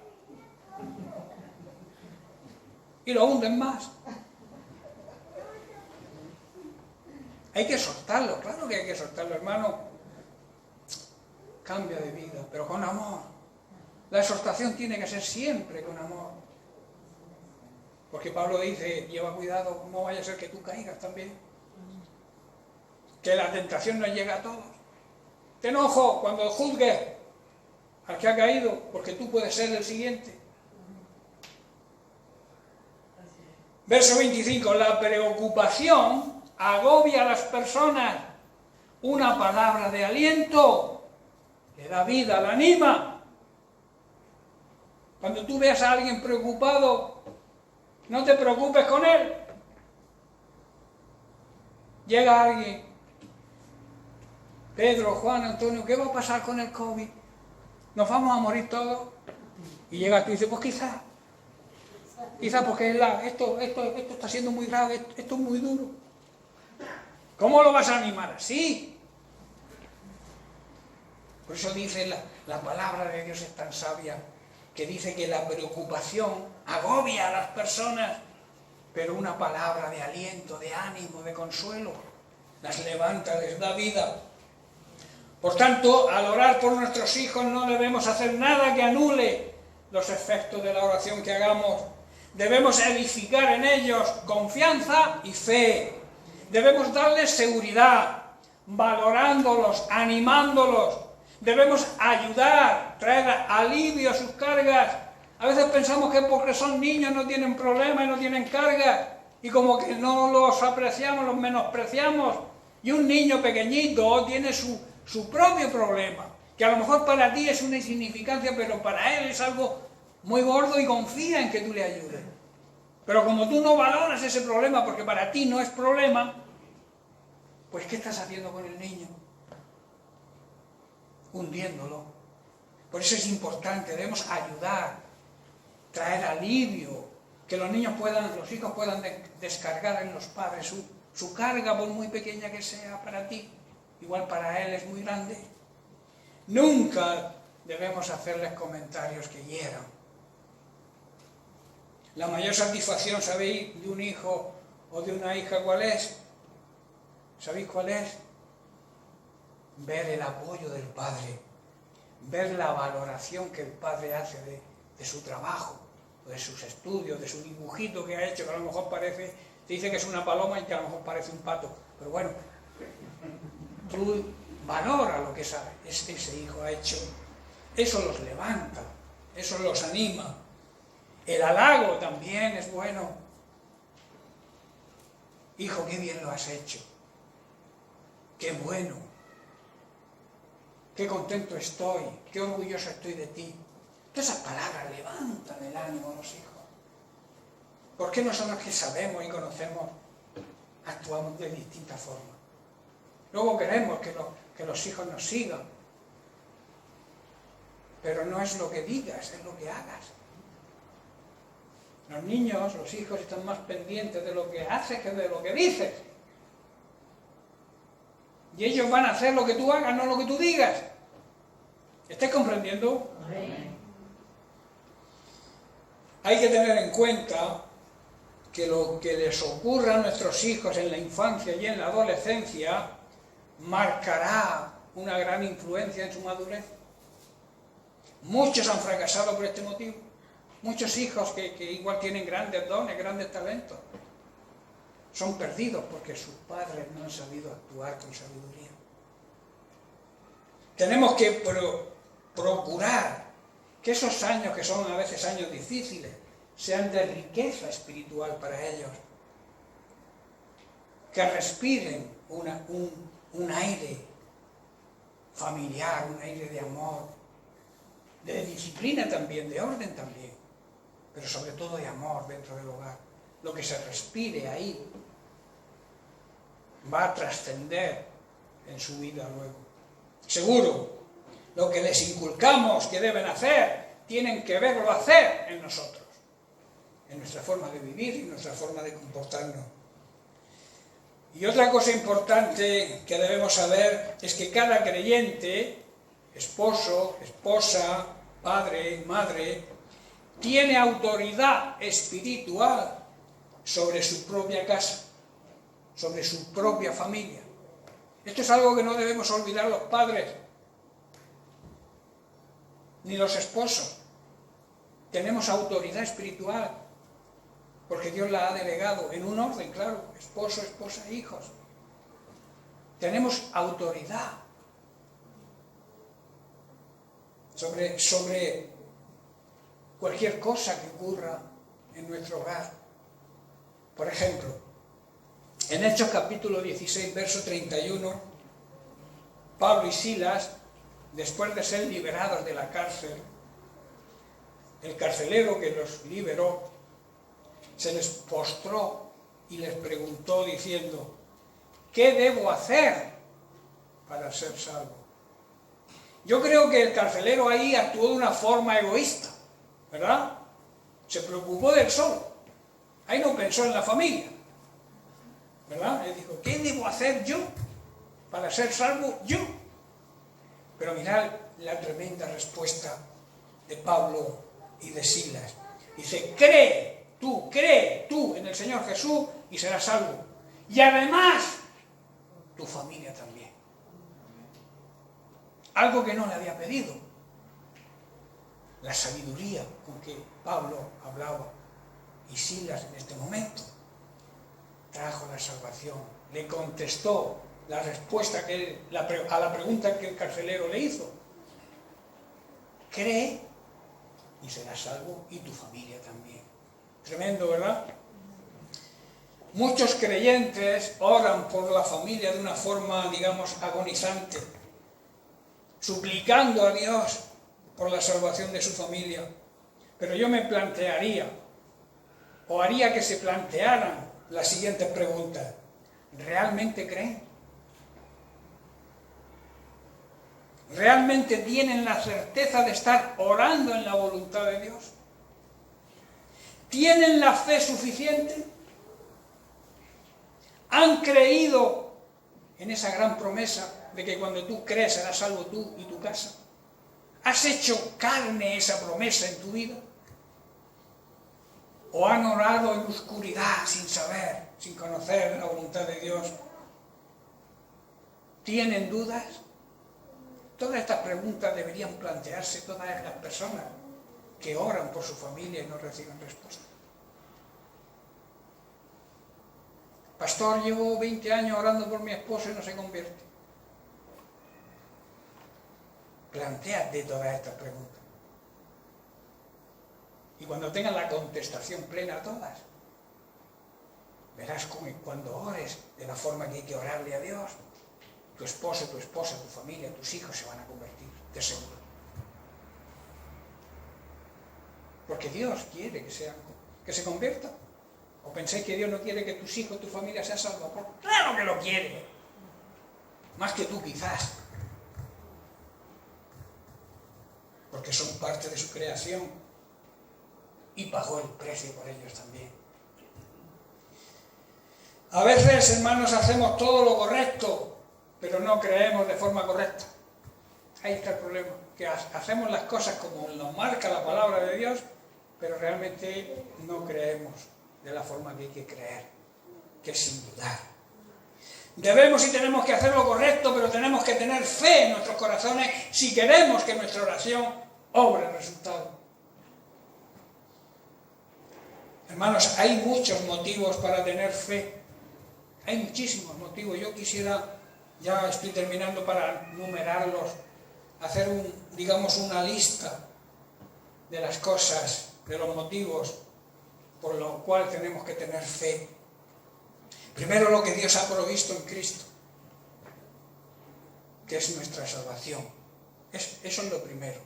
Y lo hunden más. Hay que soltarlo, claro que hay que soltarlo, hermano. Cambia de vida, pero con amor. La exhortación tiene que ser siempre con amor. Porque Pablo dice, lleva cuidado, no vaya a ser que tú caigas también. Que la tentación no llega a todos. Te enojo cuando juzgues al que ha caído, porque tú puedes ser el siguiente. Verso 25, la preocupación agobia a las personas. Una palabra de aliento le da vida, la anima. Cuando tú veas a alguien preocupado, no te preocupes con él. Llega alguien, Pedro, Juan, Antonio, ¿qué va a pasar con el COVID? ¿Nos vamos a morir todos? Y llega tú y dice, pues quizás porque esto está siendo muy grave, esto es muy duro. ¿Cómo lo vas a animar así? Por eso dice la palabra de Dios es tan sabia, que dice que la preocupación agobia a las personas, pero una palabra de aliento, de ánimo, de consuelo, las levanta, les da vida. Por tanto, al orar por nuestros hijos no debemos hacer nada que anule los efectos de la oración que hagamos. Debemos edificar en ellos confianza y fe. Debemos darles seguridad, valorándolos, animándolos. Debemos ayudar, traer alivio a sus cargas. A veces pensamos que porque son niños no tienen problemas y no tienen cargas. Y como que no los apreciamos, los menospreciamos. Y un niño pequeñito tiene su propio problema, que a lo mejor para ti es una insignificancia, pero para él es algo muy gordo y confía en que tú le ayudes. Pero como tú no valoras ese problema porque para ti no es problema, pues ¿qué estás haciendo con el niño? Hundiéndolo. Por eso es importante, debemos ayudar, traer alivio, que los hijos puedan descargar en los padres su carga, por muy pequeña que sea para ti. Igual para él es muy grande. Nunca debemos hacerles comentarios que hieran. La mayor satisfacción, ¿sabéis? De un hijo o de una hija, ¿cuál es? ¿Sabéis cuál es? Ver el apoyo del padre, ver la valoración que el padre hace de su trabajo, de sus estudios, de su dibujito que ha hecho, que a lo mejor te dice que es una paloma y que a lo mejor parece un pato, pero bueno, tú valora lo que ese hijo ha hecho. Eso los levanta, eso los anima. El halago también es bueno. Hijo, qué bien lo has hecho. Qué bueno. Qué contento estoy. Qué orgulloso estoy de ti. Todas esas palabras levantan el ánimo a los hijos. ¿Por qué nosotros que sabemos y conocemos actuamos de distintas formas? Luego queremos que los hijos nos sigan. Pero no es lo que digas, es lo que hagas. Los niños, los hijos están más pendientes de lo que haces que de lo que dices. Y ellos van a hacer lo que tú hagas, no lo que tú digas. ¿Estás comprendiendo? Hay que tener en cuenta que lo que les ocurra a nuestros hijos en la infancia y en la adolescencia marcará una gran influencia en su madurez. Muchos han fracasado por este motivo. Muchos hijos que igual tienen grandes dones, grandes talentos, son perdidos porque sus padres no han sabido actuar con sabiduría. Tenemos que procurar que esos años, que son a veces años difíciles, sean de riqueza espiritual para ellos, que respiren un aire familiar, un aire de amor, de disciplina también, de orden también, pero sobre todo de amor dentro del hogar. Lo que se respire ahí va a trascender en su vida luego. Seguro, lo que les inculcamos que deben hacer, tienen que verlo hacer en nosotros, en nuestra forma de vivir y nuestra forma de comportarnos. Y otra cosa importante que debemos saber es que cada creyente, esposo, esposa, padre, madre, tiene autoridad espiritual sobre su propia casa, sobre su propia familia. Esto es algo que no debemos olvidar los padres, ni los esposos. Tenemos autoridad espiritual, porque Dios la ha delegado en un orden, claro, esposo, esposa, hijos. Tenemos autoridad sobre cualquier cosa que ocurra en nuestro hogar. Por ejemplo, en Hechos capítulo 16, verso 31, Pablo y Silas, después de ser liberados de la cárcel, el carcelero que los liberó se les postró y les preguntó diciendo: ¿qué debo hacer para ser salvo? Yo creo que el carcelero ahí actuó de una forma egoísta, ¿verdad? Se preocupó del solo. Ahí no pensó en la familia, ¿verdad? Él dijo: ¿qué debo hacer yo para ser salvo yo? Pero mirad la tremenda respuesta de Pablo y de Silas. Dice: cree tú en el Señor Jesús y serás salvo. Y además, tu familia también. Algo que no le había pedido. La sabiduría con que Pablo hablaba y Silas en este momento trajo la salvación. Le contestó la respuesta a la pregunta que el carcelero le hizo. Cree y serás salvo, y tu familia también. Tremendo, ¿verdad? Muchos creyentes oran por la familia de una forma, digamos, agonizante, suplicando a Dios por la salvación de su familia. Pero yo me plantearía, o haría que se plantearan las siguientes preguntas. ¿Realmente creen? ¿Realmente tienen la certeza de estar orando en la voluntad de Dios? ¿Tienen la fe suficiente? ¿Han creído en esa gran promesa de que cuando tú crees serás salvo tú y tu casa? ¿Has hecho carne esa promesa en tu vida? ¿O han orado en oscuridad sin saber, sin conocer la voluntad de Dios? ¿Tienen dudas? Todas estas preguntas deberían plantearse todas las personas que oran por su familia y no reciben respuesta. Pastor, llevo 20 años orando por mi esposo y no se convierte. Plantéate todas estas preguntas. Y cuando tengas la contestación plena a todas, verás cómo cuando ores de la forma que hay que orarle a Dios, tu esposo, tu esposa, tu familia, tus hijos se van a convertir, de seguro. Porque Dios quiere que se conviertan. ¿O pensáis que Dios no quiere que tus hijos, tu familia sean salvos? ¡Claro que lo quiere! Más que tú quizás. Porque son parte de su creación y pagó el precio por ellos también. A veces, hermanos, hacemos todo lo correcto, pero no creemos de forma correcta. Ahí está el problema, que hacemos las cosas como nos marca la palabra de Dios, pero realmente no creemos de la forma que hay que creer, que es sin dudar. Debemos y tenemos que hacer lo correcto, pero tenemos que tener fe en nuestros corazones si queremos que nuestra oración obre resultado. Hermanos, hay muchos motivos para tener fe. Hay muchísimos motivos. Yo quisiera, ya estoy terminando para numerarlos, hacer una lista de las cosas, de los motivos por lo cual tenemos que tener fe. Primero, lo que Dios ha provisto en Cristo, que es nuestra salvación. Eso es lo primero.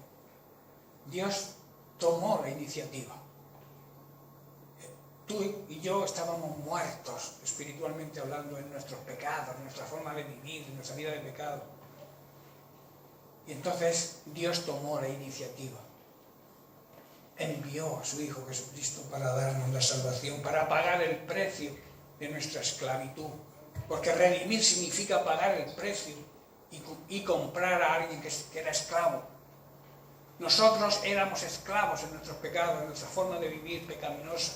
Dios tomó la iniciativa. Tú y yo estábamos muertos, espiritualmente hablando, en nuestros pecados, en nuestra forma de vivir, en nuestra vida de pecado. Y entonces Dios tomó la iniciativa. Envió a su Hijo Jesucristo para darnos la salvación, para pagar el precio de nuestra esclavitud. Porque redimir significa pagar el precio y comprar a alguien que era esclavo. Nosotros éramos esclavos en nuestros pecados, en nuestra forma de vivir pecaminosa.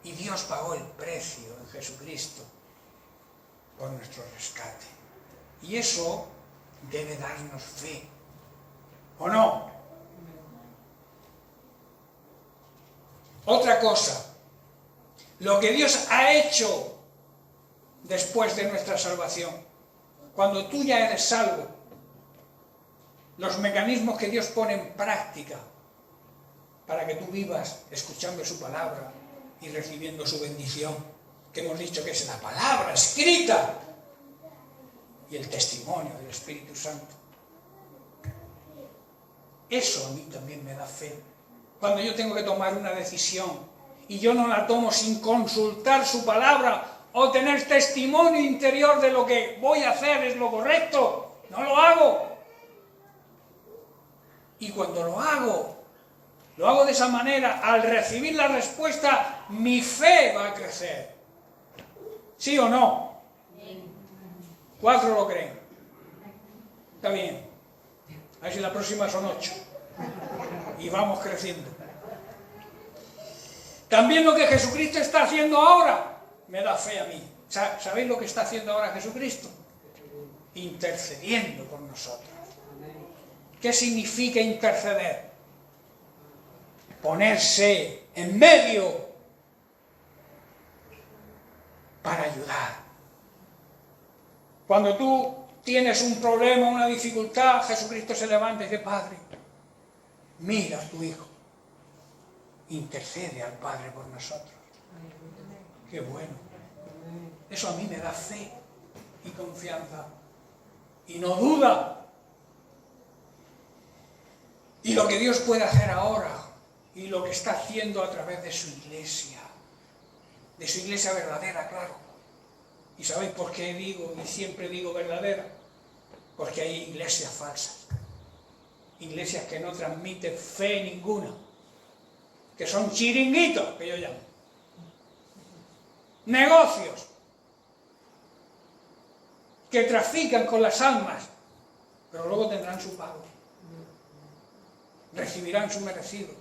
Y Dios pagó el precio en Jesucristo por nuestro rescate. Y eso debe darnos fe, ¿o no? Otra cosa, lo que Dios ha hecho después de nuestra salvación, cuando tú ya eres salvo, los mecanismos que Dios pone en práctica para que tú vivas escuchando su palabra y recibiendo su bendición, que hemos dicho que es la palabra escrita y el testimonio del Espíritu Santo. Eso a mí también me da fe. Cuando yo tengo que tomar una decisión y yo no la tomo sin consultar su palabra o tener testimonio interior de lo que voy a hacer es lo correcto, no lo hago. Y cuando lo hago de esa manera, al recibir la respuesta, mi fe va a crecer. ¿Sí o no? 4 lo creen. Está bien. A ver si la próxima son 8. Y vamos creciendo. También lo que Jesucristo está haciendo ahora me da fe a mí. ¿Sabéis lo que está haciendo ahora Jesucristo? Intercediendo por nosotros. ¿Qué significa interceder? Ponerse en medio para ayudar. Cuando tú tienes un problema, una dificultad, Jesucristo se levanta y dice: Padre, mira a tu Hijo, intercede al Padre por nosotros. Qué bueno. Eso a mí me da fe y confianza y no duda. Y lo que Dios puede hacer ahora y lo que está haciendo a través de su iglesia verdadera, claro. ¿Y sabéis por qué digo, y siempre digo verdadera? Porque hay iglesias falsas, iglesias que no transmiten fe ninguna, que son chiringuitos, que yo llamo, negocios, que trafican con las almas, pero luego tendrán su pago, recibirán su merecido,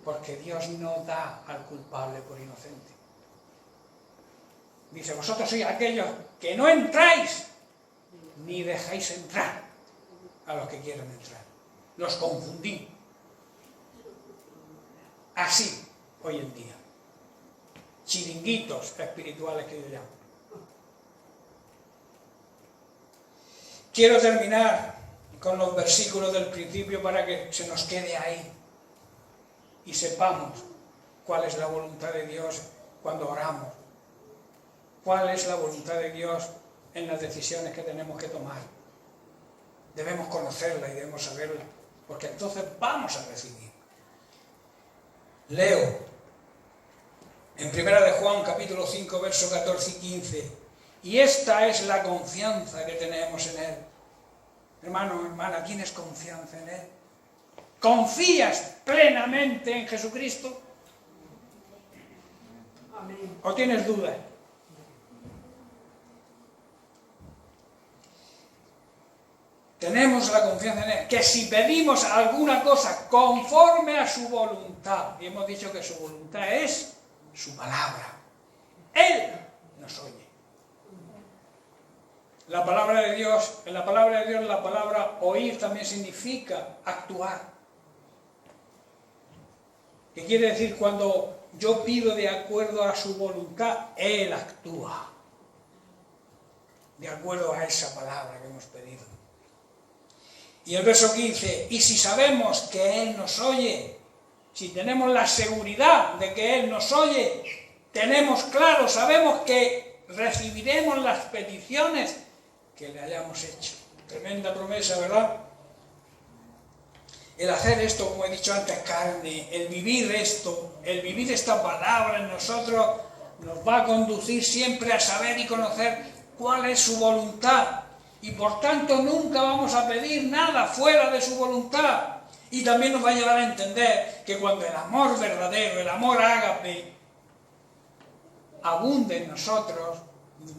porque Dios no da al culpable por inocente. Dice: vosotros sois aquellos que no entráis ni dejáis entrar a los que quieren entrar. Los confundí. Así, hoy en día. Chiringuitos espirituales que yo llamo. Quiero terminar con los versículos del principio para que se nos quede ahí y sepamos cuál es la voluntad de Dios cuando oramos. ¿Cuál es la voluntad de Dios en las decisiones que tenemos que tomar? Debemos conocerla y debemos saberla, porque entonces vamos a recibir. Leo en 1 de Juan, capítulo 5, versos 14 y 15. Y esta es la confianza que tenemos en Él. Hermano, hermana, ¿tienes confianza en Él? ¿Confías plenamente en Jesucristo? Amén. ¿O tienes dudas? Tenemos la confianza en Él, que si pedimos alguna cosa conforme a su voluntad, y hemos dicho que su voluntad es su palabra, Él nos oye. La palabra de Dios, en la palabra de Dios, la palabra oír también significa actuar. ¿Qué quiere decir? Cuando yo pido de acuerdo a su voluntad, Él actúa de acuerdo a esa palabra que hemos pedido. Y el verso 15, y si sabemos que Él nos oye, si tenemos la seguridad de que Él nos oye, tenemos claro, sabemos que recibiremos las peticiones que le hayamos hecho. Tremenda promesa, ¿verdad? El hacer esto, como he dicho antes, carne, el vivir esto, el vivir esta palabra en nosotros, nos va a conducir siempre a saber y conocer cuál es su voluntad. Y por tanto nunca vamos a pedir nada fuera de su voluntad. Y también nos va a llevar a entender que cuando el amor verdadero, el amor ágape, abunde en nosotros,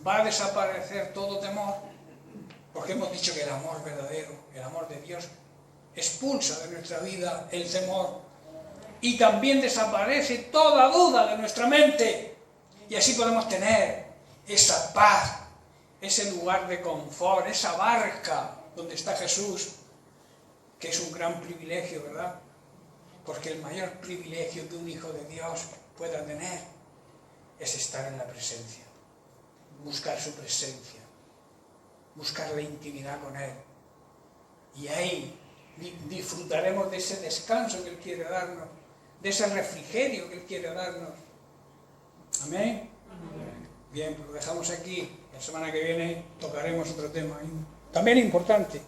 va a desaparecer todo temor. Porque hemos dicho que el amor verdadero, el amor de Dios, expulsa de nuestra vida el temor. Y también desaparece toda duda de nuestra mente. Y así podemos tener esa paz, ese lugar de confort, esa barca donde está Jesús, que es un gran privilegio, ¿verdad? Porque el mayor privilegio que un hijo de Dios pueda tener es estar en la presencia, buscar su presencia, buscar la intimidad con Él. Y ahí disfrutaremos de ese descanso que Él quiere darnos, de ese refrigerio que Él quiere darnos. ¿Amén? Bien, pues lo dejamos aquí. La semana que viene tocaremos otro tema también importante.